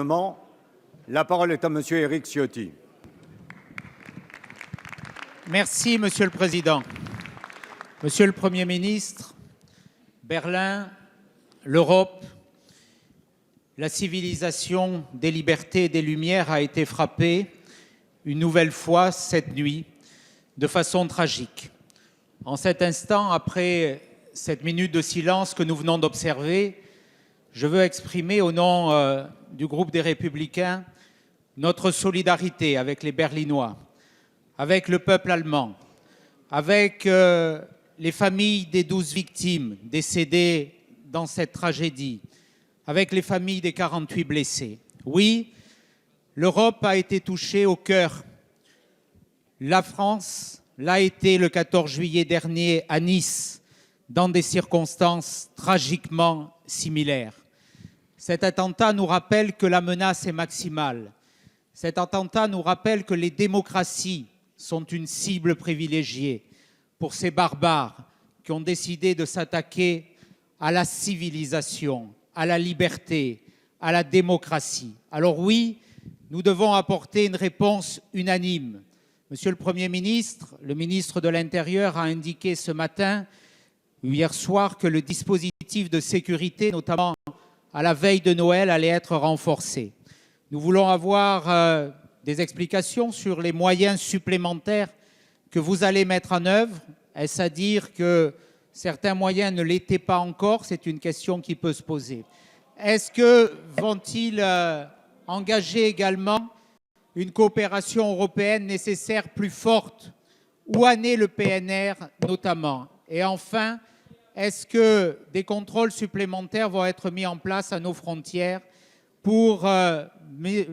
La parole est à Monsieur Éric Ciotti. Merci, Monsieur le Président. Monsieur le Premier ministre, Berlin, l'Europe, la civilisation des libertés et des Lumières a été frappée une nouvelle fois cette nuit de façon tragique. En cet instant, après cette minute de silence que nous venons d'observer, je veux exprimer au nom du groupe des Républicains notre solidarité avec les Berlinois, avec le peuple allemand, avec les familles des 12 victimes décédées dans cette tragédie, avec les familles des 48 blessés. Oui, l'Europe a été touchée au cœur. La France l'a été le 14 juillet dernier à Nice, dans des circonstances tragiquement similaires. Cet attentat nous rappelle que la menace est maximale. Cet attentat nous rappelle que les démocraties sont une cible privilégiée pour ces barbares qui ont décidé de s'attaquer à la civilisation, à la liberté, à la démocratie. Alors oui, nous devons apporter une réponse unanime. Monsieur le Premier ministre, le ministre de l'Intérieur a indiqué ce matin, hier soir, que le dispositif de sécurité, notamment à la veille de Noël, allait être renforcé. Nous voulons avoir des explications sur les moyens supplémentaires que vous allez mettre en œuvre. Est-ce à dire que certains moyens ne l'étaient pas encore? C'est une question qui peut se poser. Est-ce que vont-ils engager également une coopération européenne nécessaire plus forte? Où en est le PNR notamment? Et enfin, est-ce que des contrôles supplémentaires vont être mis en place à nos frontières pour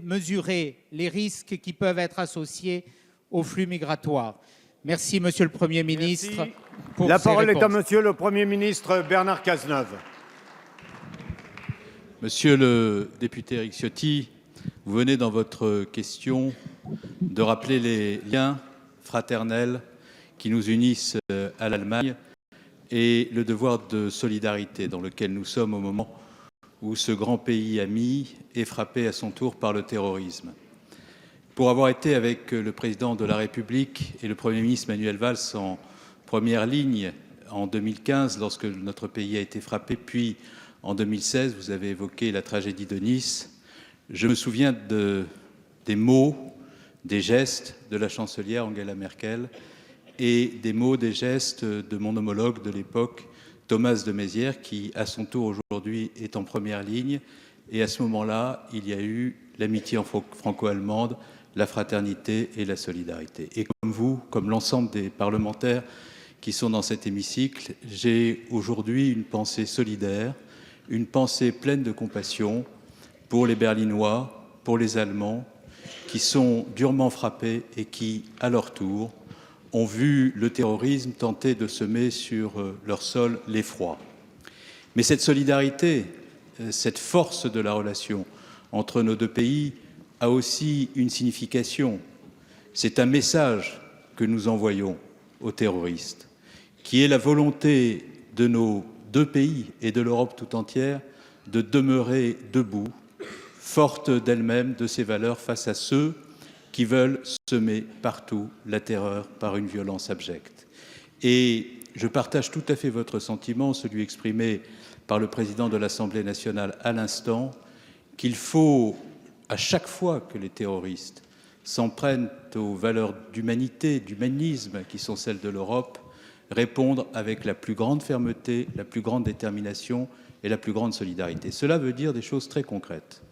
mesurer les risques qui peuvent être associés aux flux migratoires? Merci, Monsieur le Premier ministre. La parole est à Monsieur le Premier ministre Bernard Cazeneuve. Monsieur le député Éric Ciotti, vous venez dans votre question de rappeler les liens fraternels qui nous unissent à l'Allemagne et le devoir de solidarité dans lequel nous sommes au moment où ce grand pays ami est frappé à son tour par le terrorisme. Pour avoir été avec le président de la République et le Premier ministre Manuel Valls en première ligne en 2015 lorsque notre pays a été frappé, puis en 2016, vous avez évoqué la tragédie de Nice. Je me souviens des mots, des gestes de la chancelière Angela Merkel et des mots, des gestes de mon homologue de l'époque, Thomas de Maizière, qui à son tour aujourd'hui est en première ligne. Et à ce moment-là, il y a eu l'amitié franco-allemande, la fraternité et la solidarité. Et comme vous, comme l'ensemble des parlementaires qui sont dans cet hémicycle, j'ai aujourd'hui une pensée solidaire, une pensée pleine de compassion pour les Berlinois, pour les Allemands, qui sont durement frappés et qui, à leur tour, ont vu le terrorisme tenter de semer sur leur sol l'effroi. Mais cette solidarité, cette force de la relation entre nos deux pays a aussi une signification. C'est un message que nous envoyons aux terroristes, qui est la volonté de nos deux pays et de l'Europe tout entière de demeurer debout, forte d'elle-même, de ses valeurs, face à ceux qui veulent semer partout la terreur par une violence abjecte. Et je partage tout à fait votre sentiment, celui exprimé par le président de l'Assemblée nationale à l'instant, qu'il faut, à chaque fois que les terroristes s'en prennent aux valeurs d'humanité, d'humanisme qui sont celles de l'Europe, répondre avec la plus grande fermeté, la plus grande détermination et la plus grande solidarité. Cela veut dire des choses très concrètes.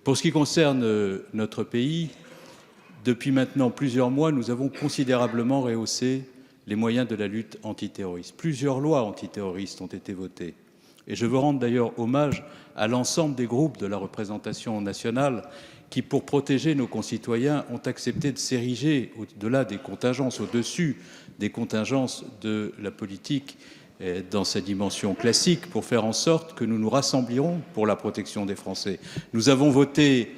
Pour ce qui concerne notre pays, depuis maintenant plusieurs mois, nous avons considérablement rehaussé les moyens de la lutte antiterroriste. Plusieurs lois antiterroristes ont été votées. Et je veux rendre d'ailleurs hommage à l'ensemble des groupes de la représentation nationale qui, pour protéger nos concitoyens, ont accepté de s'ériger au-delà des contingences, au-dessus des contingences de la politique dans sa dimension classique, pour faire en sorte que nous nous rassemblions pour la protection des Français. Nous avons voté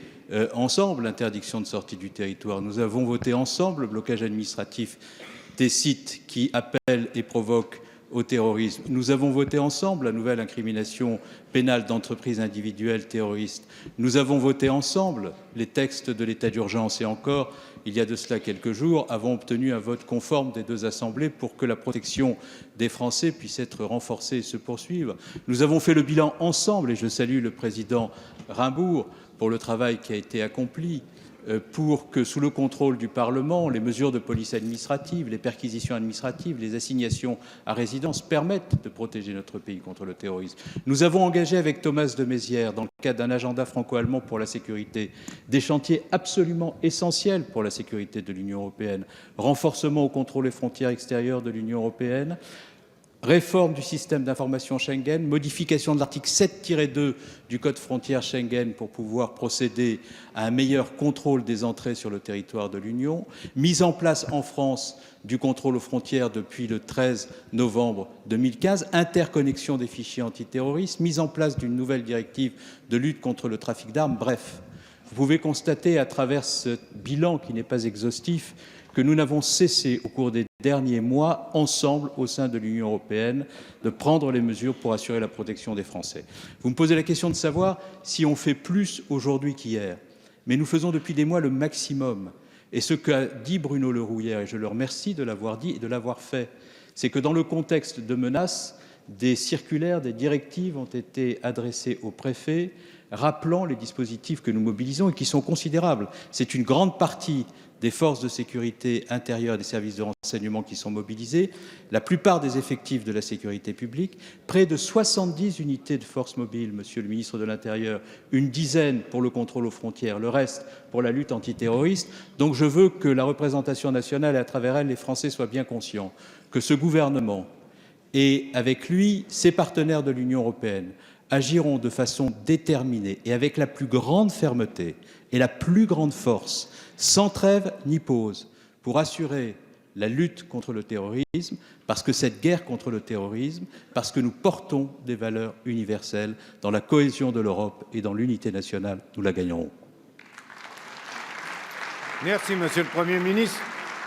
ensemble l'interdiction de sortie du territoire. Nous avons voté ensemble le blocage administratif des sites qui appellent et provoquent au terrorisme. Nous avons voté ensemble la nouvelle incrimination pénale d'entreprises individuelles terroristes. Nous avons voté ensemble les textes de l'état d'urgence et encore, il y a de cela quelques jours, avons obtenu un vote conforme des deux assemblées pour que la protection des Français puisse être renforcée et se poursuivre. Nous avons fait le bilan ensemble et je salue le président Rimbourg pour le travail qui a été accompli pour que, sous le contrôle du Parlement, les mesures de police administrative, les perquisitions administratives, les assignations à résidence permettent de protéger notre pays contre le terrorisme. Nous avons engagé avec Thomas de Maizière, dans le cadre d'un agenda franco-allemand pour la sécurité, des chantiers absolument essentiels pour la sécurité de l'Union européenne. Renforcement au contrôle des frontières extérieures de l'Union européenne, réforme du système d'information Schengen, modification de l'article 7-2 du Code frontière Schengen pour pouvoir procéder à un meilleur contrôle des entrées sur le territoire de l'Union, mise en place en France du contrôle aux frontières depuis le 13 novembre 2015, interconnexion des fichiers antiterroristes, mise en place d'une nouvelle directive de lutte contre le trafic d'armes. Bref, vous pouvez constater à travers ce bilan qui n'est pas exhaustif que nous n'avons cessé au cours des derniers mois, ensemble, au sein de l'Union européenne, de prendre les mesures pour assurer la protection des Français. Vous me posez la question de savoir si on fait plus aujourd'hui qu'hier. Mais nous faisons depuis des mois le maximum. Et ce qu'a dit Bruno Le Roux hier, et je le remercie de l'avoir dit et de l'avoir fait, c'est que dans le contexte de menaces, des circulaires, des directives ont été adressées aux préfets, rappelant les dispositifs que nous mobilisons et qui sont considérables. C'est une grande partie des forces de sécurité intérieure et des services de renseignement qui sont mobilisés, la plupart des effectifs de la sécurité publique, près de 70 unités de forces mobiles, Monsieur le ministre de l'Intérieur, une dizaine pour le contrôle aux frontières, le reste pour la lutte antiterroriste. Donc je veux que la représentation nationale et à travers elle les Français soient bien conscients que ce gouvernement et avec lui ses partenaires de l'Union européenne agiront de façon déterminée et avec la plus grande fermeté et la plus grande force, sans trêve ni pause, pour assurer la lutte contre le terrorisme, parce que cette guerre contre le terrorisme, parce que nous portons des valeurs universelles dans la cohésion de l'Europe et dans l'unité nationale, nous la gagnerons. Merci, Monsieur le Premier ministre.